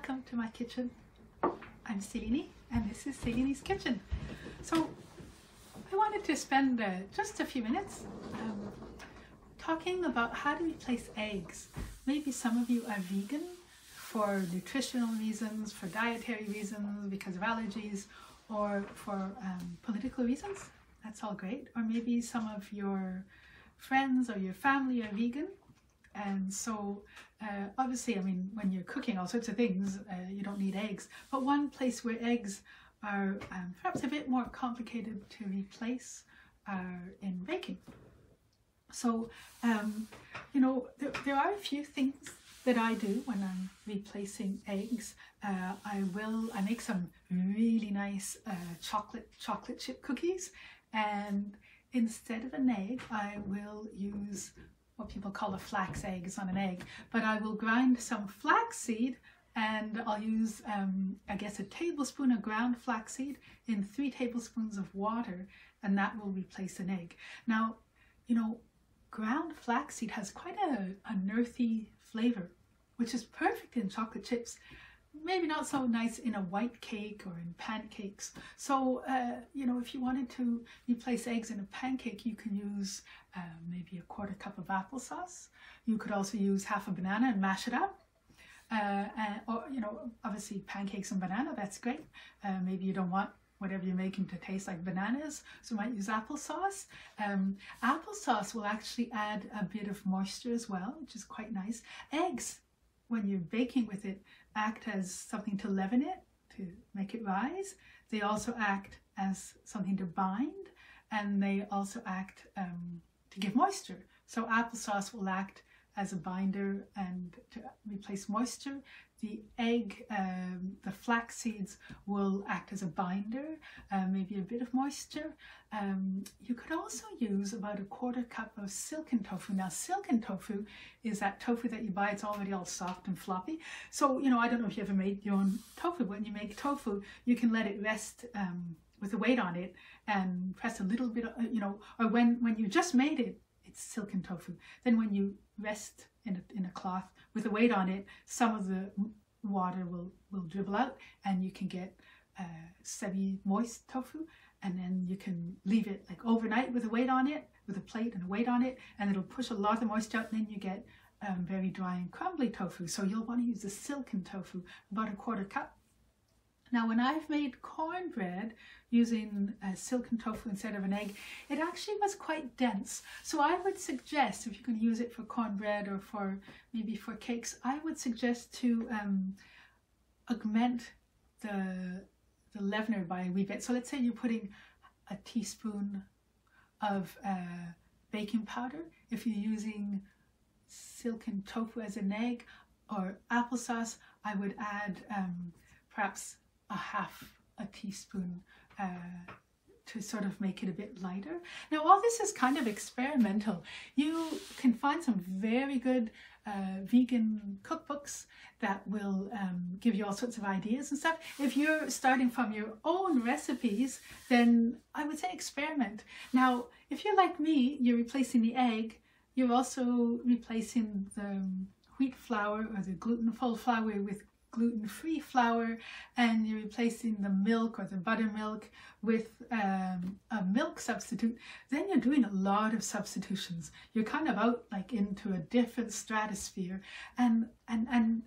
welcome to my kitchen. I'm Célinie and this is Célinie's kitchen. So I wanted to spend just a few minutes talking about how to replace eggs. Maybe some of you are vegan for nutritional reasons, for dietary reasons, because of allergies, or for political reasons. That's all great. Or maybe some of your friends or your family are vegan. And so obviously, I mean, when you're cooking all sorts of things, you don't need eggs. But one place where eggs are perhaps a bit more complicated to replace are in baking. So, you know, there are a few things that I do when I'm replacing eggs. I make some really nice chocolate chip cookies, and instead of an egg, I will use what people call a flax egg. It's not an egg, but I will grind some flax seed, and I'll use, I guess, a tablespoon of ground flax seed in 3 tablespoons of water, and that will replace an egg. Now, you know, ground flax seed has quite an earthy flavor, which is perfect in chocolate chips. Maybe not so nice in a white cake or in pancakes. So, you know, if you wanted to replace eggs in a pancake, you can use maybe a 1/4 cup of applesauce. You could also use half a banana and mash it up. Or, you know, obviously pancakes and banana, that's great. Maybe you don't want whatever you're making to taste like bananas, so you might use applesauce. Applesauce will actually add a bit of moisture as well, which is quite nice. Eggs, when you're baking with it, act as something to leaven it, to make it rise. They also act as something to bind, and they also act to give moisture. So applesauce will act as a binder and to replace moisture. The egg, the flax seeds will act as a binder, maybe a bit of moisture. You could also use about a 1/4 cup of silken tofu. Now, silken tofu is that tofu that you buy. It's already all soft and floppy. So, you know, I don't know if you ever made your own tofu. When you make tofu, you can let it rest with a weight on it and press a little bit, you know, or when you just made it, it's silken tofu. Then when you rest in a cloth with a weight on it, some of the water will dribble out, and you can get semi-moist tofu, and then you can leave it like overnight with a weight on it, with a plate and a weight on it, and it'll push a lot of the moisture out, and then you get very dry and crumbly tofu. So you'll want to use the silken tofu, about a 1/4 cup. Now, when I've made cornbread using silken tofu instead of an egg, it actually was quite dense. So I would suggest, if you're going to use it for cornbread or for maybe for cakes, I would suggest to augment the leavener by a wee bit. So let's say you're putting a teaspoon of baking powder. If you're using silken tofu as an egg or applesauce, I would add perhaps a 1/2 teaspoon to sort of make it a bit lighter. Now, all this is kind of experimental. You can find some very good vegan cookbooks that will give you all sorts of ideas and stuff. If you're starting from your own recipes, then I would say experiment. Now, if you're like me, you're replacing the egg, you're also replacing the wheat flour or the gluten-full flour with gluten-free flour, and you're replacing the milk or the buttermilk with a milk substitute, then you're doing a lot of substitutions. You're kind of out like into a different stratosphere, and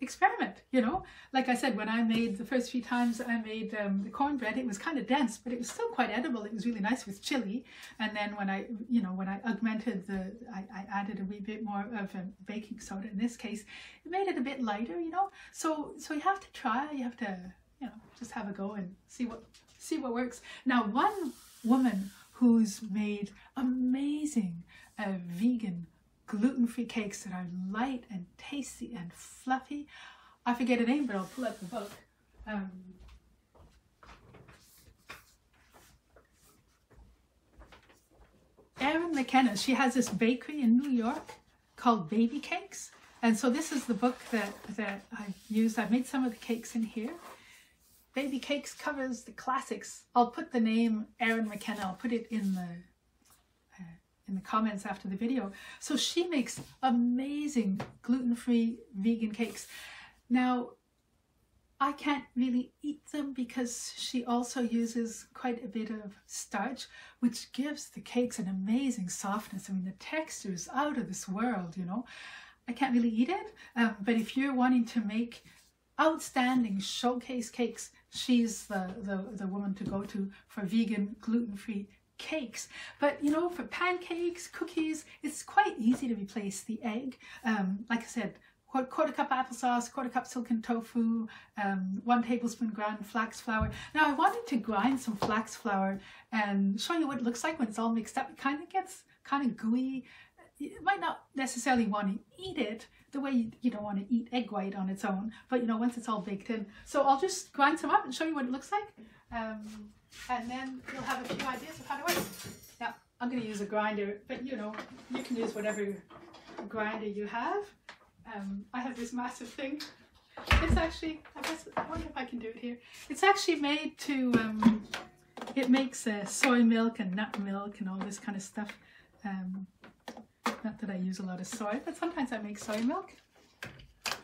experiment, you know. Like I said, when I made the first few times I made the cornbread, it was kind of dense, but it was still quite edible. It was really nice with chili. And then when I augmented I added a wee bit more of baking soda in this case, it made it a bit lighter, you know. So you have to try, you have to, you know, just have a go and see what works. Now, one woman who's made amazing vegan gluten-free cakes that are light and tasty and fluffy, I forget her name, but I'll pull up the book. Erin McKenna, she has this bakery in New York called Baby Cakes. And so this is the book that I've used. I've made some of the cakes in here. Baby Cakes covers the classics. I'll put the name Erin McKenna, I'll put it in the comments after the video. So she makes amazing gluten-free vegan cakes. Now, I can't really eat them because she also uses quite a bit of starch, which gives the cakes an amazing softness. I mean, the texture is out of this world, you know. I can't really eat it, but if you're wanting to make outstanding showcase cakes, she's the woman to go to for vegan, gluten-free cakes. But you know, for pancakes, cookies, it's quite easy to replace the egg. Like I said, quarter cup applesauce, quarter cup silken tofu, 1 tablespoon ground flax flour. Now I wanted to grind some flax flour and show you what it looks like when it's all mixed up. It kind of gets kind of gooey. You might not necessarily want to eat it the way you don't want to eat egg white on its own, but you know, once it's all baked in. So I'll just grind some up and show you what it looks like. And then you'll have a few ideas of how to work. Now, I'm going to use a grinder, but you know, you can use whatever grinder you have. I have this massive thing. It's actually, I wonder if I can do it here. It's actually made to, it makes soy milk and nut milk and all this kind of stuff. Not that I use a lot of soy, but sometimes I make soy milk.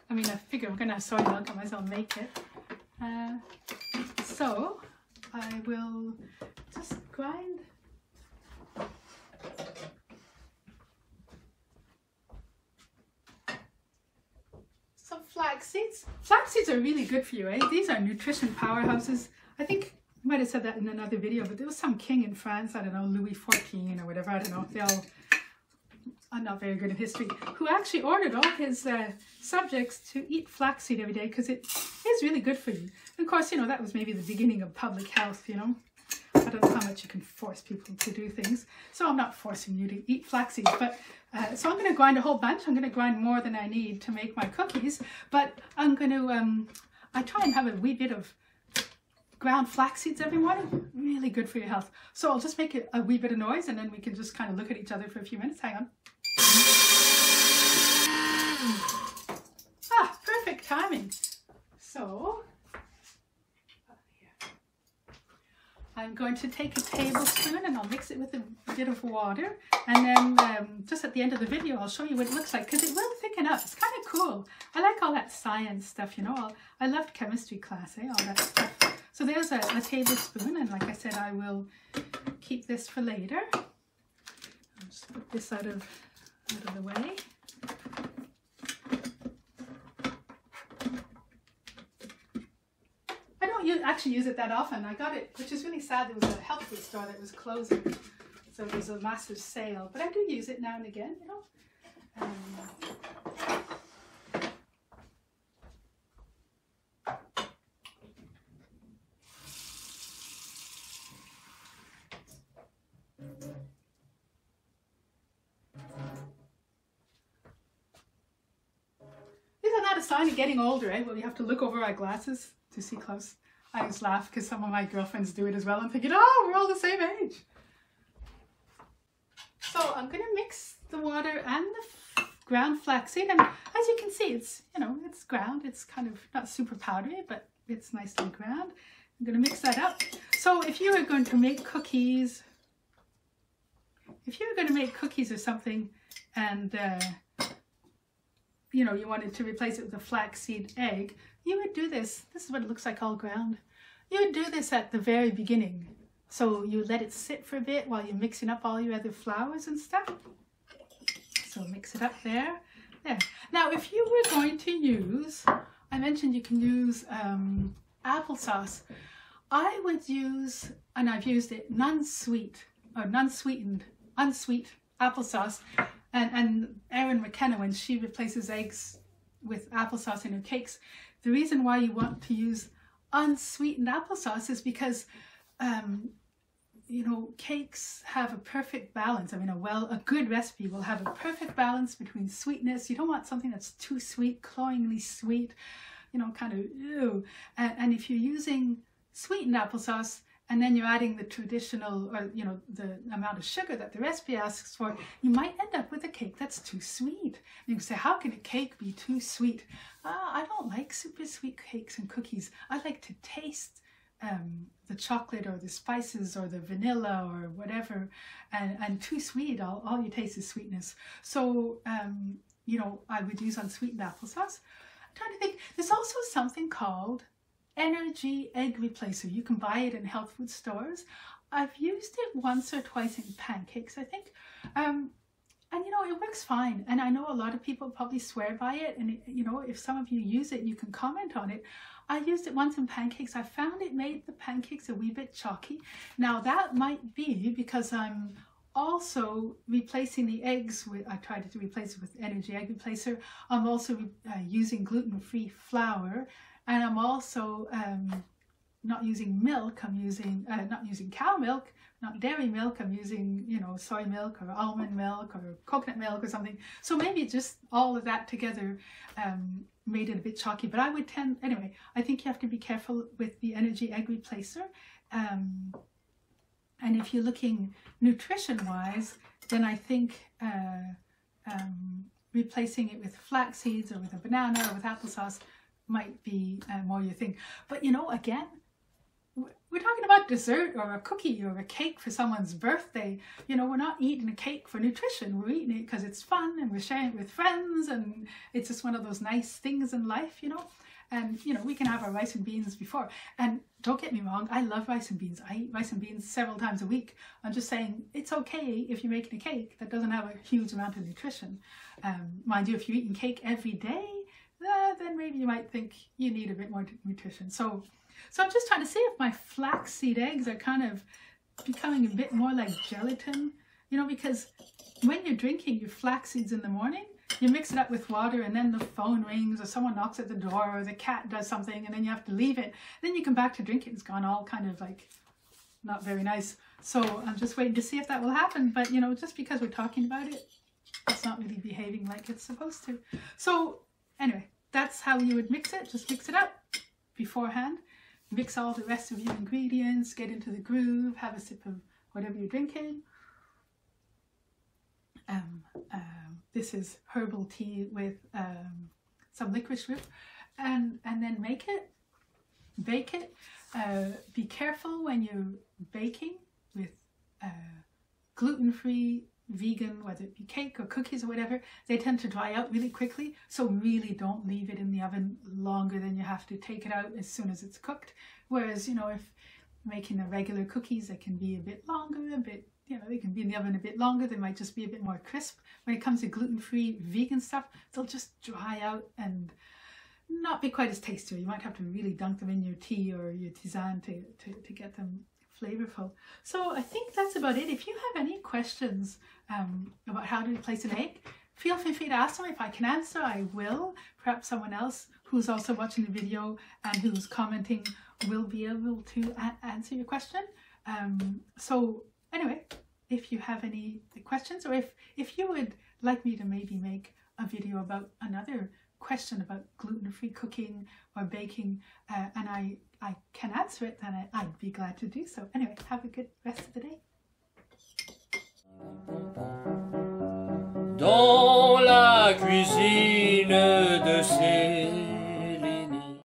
I mean, I figure I'm going to have soy milk, I might as well make it. So I will just grind some flax seeds. Flax seeds are really good for you, eh? These are nutrition powerhouses. I think I might have said that in another video, but there was some king in France, I don't know, Louis XIV or whatever, I don't know. They all, I'm not very good at history, who actually ordered all his subjects to eat flaxseed every day because it is really good for you. And of course, you know, that was maybe the beginning of public health, you know. I don't know how much you can force people to do things. So I'm not forcing you to eat flaxseed, but so I'm going to grind a whole bunch. I'm going to grind more than I need to make my cookies, but I'm going to, I try and have a wee bit of ground flax seeds every morning. Really good for your health. So I'll just make it a wee bit of noise and then we can just kind of look at each other for a few minutes. Hang on. Ah, perfect timing. So I'm going to take a tablespoon and I'll mix it with a bit of water, and then just at the end of the video I'll show you what it looks like because it will thicken up. It's kind of cool. I like all that science stuff, you know. I loved chemistry class, eh? All that stuff. So there's a tablespoon, and like I said, I will keep this for later. I'll just put this out of the way. I don't actually use it that often. I got it, which is really sad. There was a health food store that was closing, so it was a massive sale. But I do use it now and again, you know. Isn't that a sign of getting older, eh? Well, you have to look over our glasses to see close. I always laugh because some of my girlfriends do it as well. I'm thinking, oh, we're all the same age. So I'm going to mix the water and the ground flaxseed, and as you can see, it's, you know, it's ground. It's kind of not super powdery, but it's nicely ground. I'm going to mix that up. So if you were going to make cookies, or something, and you know, you wanted to replace it with a flaxseed egg, you would do this. This is what it looks like all ground. You would do this at the very beginning. So you let it sit for a bit while you're mixing up all your other flours and stuff. So mix it up there. There. Now, if you were going to use, I mentioned you can use applesauce. I would use, and I've used it, unsweetened applesauce. And Erin McKenna, when she replaces eggs with applesauce in her cakes, the reason why you want to use unsweetened applesauce is because, you know, cakes have a perfect balance. I mean, a good recipe will have a perfect balance between sweetness. You don't want something that's too sweet, cloyingly sweet, you know, kind of, ew. And if you're using sweetened applesauce, and then you're adding the traditional, or, you know, the amount of sugar that the recipe asks for, you might end up with a cake that's too sweet. And you can say, how can a cake be too sweet? I don't like super sweet cakes and cookies. I like to taste the chocolate or the spices or the vanilla or whatever, and too sweet, all you taste is sweetness. So, you know, I would use unsweetened applesauce. I'm trying to think, there's also something called ener-g egg replacer. You can buy it in health food stores. I've used it once or twice in pancakes, I think. And you know, it works fine. And I know a lot of people probably swear by it. And you know, if some of you use it, you can comment on it. I used it once in pancakes. I found it made the pancakes a wee bit chalky. Now that might be because I'm also replacing the eggs with, I tried to replace it with ener-g egg replacer. I'm also using gluten-free flour, and I'm also not using milk. I'm using not using cow milk, not dairy milk. I'm using, you know, soy milk or almond milk or coconut milk or something. So maybe just all of that together made it a bit chalky. But I would tend, anyway, I think you have to be careful with the ener-g egg replacer. And if you're looking nutrition-wise, then I think replacing it with flax seeds or with a banana or with applesauce might be more your thing. But you know, again, we're talking about dessert or a cookie or a cake for someone's birthday. You know, we're not eating a cake for nutrition. We're eating it because it's fun and we're sharing it with friends, and it's just one of those nice things in life, you know. And, you know, we can have our rice and beans before. And don't get me wrong, I love rice and beans. I eat rice and beans several times a week. I'm just saying it's okay if you're making a cake that doesn't have a huge amount of nutrition. Mind you, if you're eating cake every day, then maybe you might think you need a bit more nutrition. So I'm just trying to see if my flaxseed eggs are kind of becoming a bit more like gelatin, you know, because when you're drinking your flax seeds in the morning, you mix it up with water, and then the phone rings or someone knocks at the door or the cat does something, and then you have to leave it. Then you come back to drink it. It's gone all kind of like not very nice. So I'm just waiting to see if that will happen. But, you know, just because we're talking about it, it's not really behaving like it's supposed to. So anyway, that's how you would mix it. Just mix it up beforehand. Mix all the rest of your ingredients, get into the groove, have a sip of whatever you're drinking. This is herbal tea with some licorice root, and then make it, bake it. Be careful when you're baking with gluten-free, vegan, whether it be cake or cookies or whatever. They tend to dry out really quickly, so really don't leave it in the oven longer than you have to. Take it out as soon as it's cooked. Whereas, you know, if making the regular cookies, they can be a bit longer, a bit, you know, they can be in the oven a bit longer. They might just be a bit more crisp. When it comes to gluten-free, vegan stuff, they'll just dry out and not be quite as tasty. You might have to really dunk them in your tea or your tisane to get them flavorful. So I think that's about it. If you have any questions about how to replace an egg, feel free to ask them. If I can answer, I will. Perhaps someone else who's also watching the video and who's commenting will be able to answer your question. So anyway, if you have any questions, or if you would like me to maybe make a video about another question about gluten-free cooking or baking, and I can answer it, then I'd be glad to do so. Anyway, have a good rest of the day. Dans la cuisine.